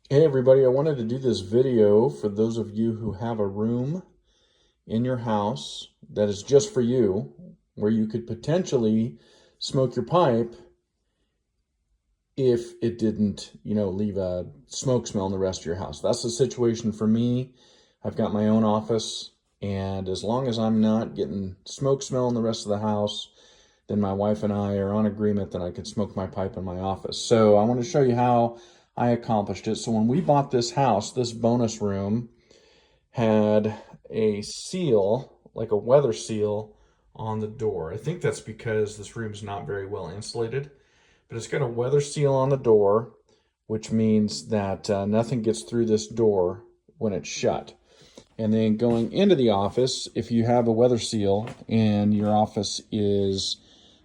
Hey everybody, I wanted to do this video for those of you who have a room in your house that is just for you, where you could potentially smoke your pipe if it didn't, leave a smoke smell in the rest of your house. That's the situation for me. I've got my own office, and as long as I'm not getting smoke smell in the rest of the house, then my wife and I are on agreement that I could smoke my pipe in my office. So I want to show you how I accomplished it. So when we bought this house, this bonus room had a seal, like a weather seal, on the door. I think that's because this room's not very well insulated, but it's got a weather seal on the door, which means that nothing gets through this door when it's shut. And then going into the office, if you have a weather seal and your office is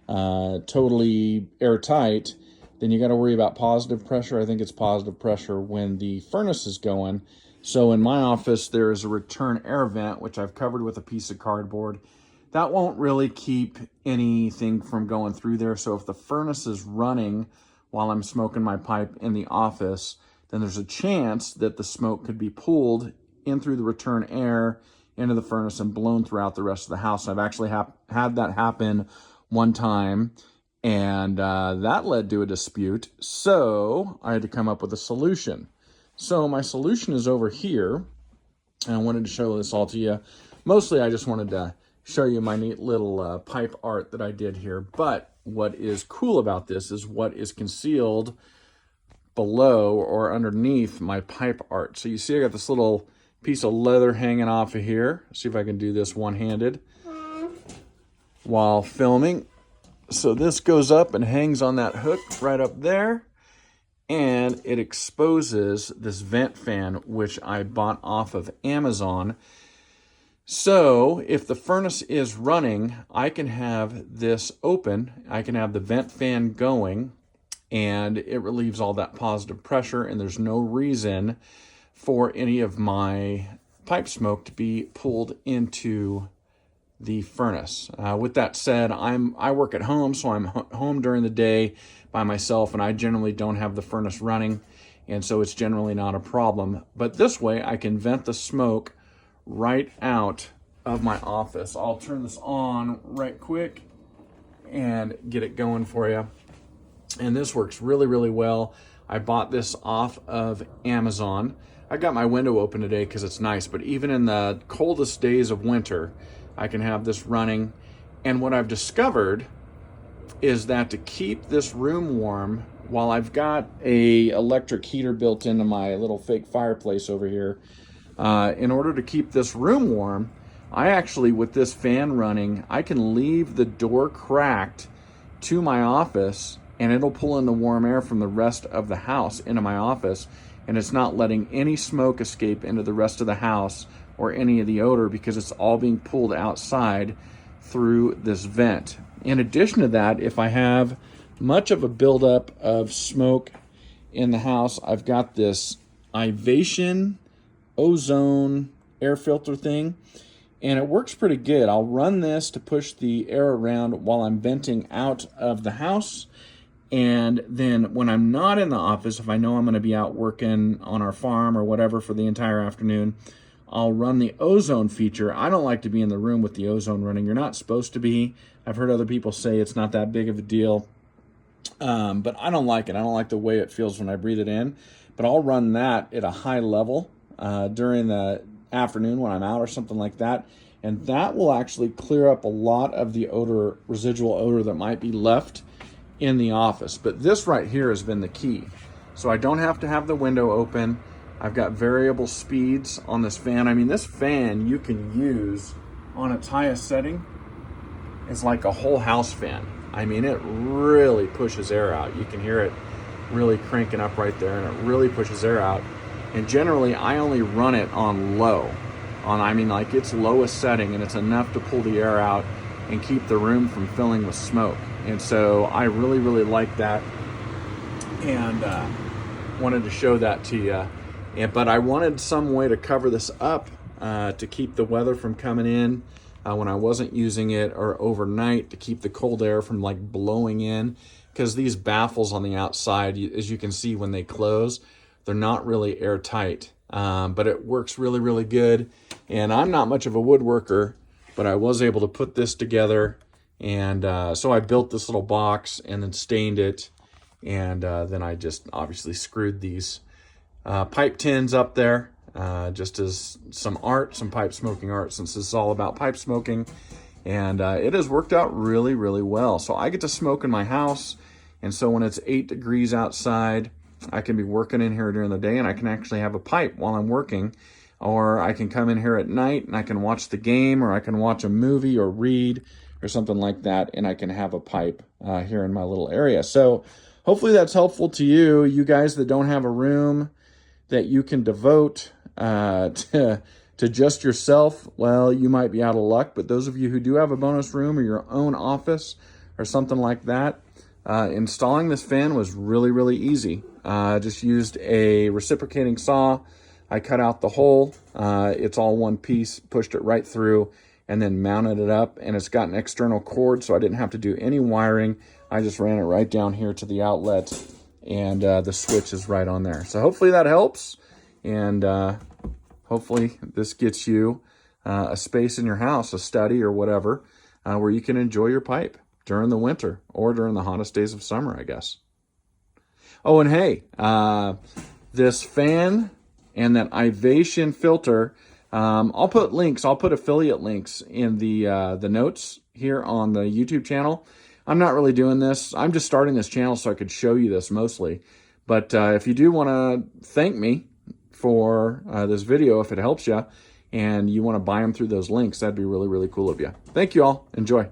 totally airtight, then you got to worry about positive pressure. I think it's positive pressure when the furnace is going. So in my office, there is a return air vent, which I've covered with a piece of cardboard. That won't really keep anything from going through there. So if the furnace is running while I'm smoking my pipe in the office, then there's a chance that the smoke could be pulled in through the return air into the furnace and blown throughout the rest of the house. I've actually had that happen one time, and that led to a dispute. So I had to come up with a solution. So my solution is over here, and I wanted to show this all to you. Mostly I just wanted to show you my neat little pipe art that I did here. But what is cool about this is what is concealed below or underneath my pipe art. So you see I got this little piece of leather hanging off of here. See if I can do this one-handed while filming. So this goes up and hangs on that hook right up there, and it exposes this vent fan, which I bought off of Amazon. So if the furnace is running, I can have this open, I can have the vent fan going, and it relieves all that positive pressure, and there's no reason for any of my pipe smoke to be pulled into the furnace. With that said, I work at home, so I'm home during the day by myself, and I generally don't have the furnace running, and so it's generally not a problem. But this way, I can vent the smoke right out of my office. I'll turn this on right quick and get it going for you. And this works really, really well. I bought this off of Amazon. I got my window open today because it's nice, but even in the coldest days of winter, I can have this running. And what I've discovered is that to keep this room warm, while I've got a electric heater built into my little fake fireplace over here, in order to keep this room warm, I actually, with this fan running, I can leave the door cracked to my office, and it'll pull in the warm air from the rest of the house into my office, and it's not letting any smoke escape into the rest of the house or any of the odor, because it's all being pulled outside through this vent. In addition to that, if I have much of a buildup of smoke in the house, I've got this Ivation ozone air filter thing, and it works pretty good. I'll run this to push the air around while I'm venting out of the house. And then when I'm not in the office, if I know I'm going to be out working on our farm or whatever for the entire afternoon, I'll run the ozone feature. I don't like to be in the room with the ozone running. You're not supposed to be. I've heard other people say it's not that big of a deal, but I don't like it. I don't like the way it feels when I breathe it in. But I'll run that at a high level during the afternoon when I'm out or something like that. And that will actually clear up a lot of the odor, residual odor that might be left in the office. But this right here has been the key. So I don't have to have the window open. I've got variable speeds on this fan. I mean, this fan you can use on its highest setting is like a whole house fan. I mean, it really pushes air out. You can hear it really cranking up right there, and it really pushes air out. And generally, I only run it on low. I mean, like its lowest setting, and it's enough to pull the air out and keep the room from filling with smoke. And so I really, really like that, and wanted to show that to you. But I wanted some way to cover this up to keep the weather from coming in when I wasn't using it, or overnight to keep the cold air from like blowing in, because these baffles on the outside, as you can see when they close, They're not really airtight, but it works really, really good. And I'm not much of a woodworker, but I was able to put this together. And so I built this little box and then stained it. And then I just obviously screwed these pipe tins up there just as some art, some pipe smoking art, since this is all about pipe smoking. And it has worked out really, really well. So I get to smoke in my house. And so when it's 8 degrees outside, I can be working in here during the day and I can actually have a pipe while I'm working. Or I can come in here at night and I can watch the game, or I can watch a movie or read or something like that, and I can have a pipe here in my little area. So hopefully that's helpful to you. You guys that don't have a room that you can devote to just yourself, well, you might be out of luck. But those of you who do have a bonus room or your own office or something like that, installing this fan was really, really easy. Just used a reciprocating saw. I cut out the hole. It's all one piece, pushed it right through, and then mounted it up. And it's got an external cord, so I didn't have to do any wiring. I just ran it right down here to the outlet, and the switch is right on there. So hopefully that helps, and hopefully this gets you a space in your house, a study or whatever, where you can enjoy your pipe during the winter or during the hottest days of summer, I guess. Oh, and hey, this fan and that Ivation filter, I'll put links. I'll put affiliate links in the notes here on the YouTube channel. I'm not really doing this. I'm just starting this channel so I could show you this mostly. But if you do want to thank me for this video, if it helps you, and you want to buy them through those links, that'd be really, really cool of you. Thank you all. Enjoy.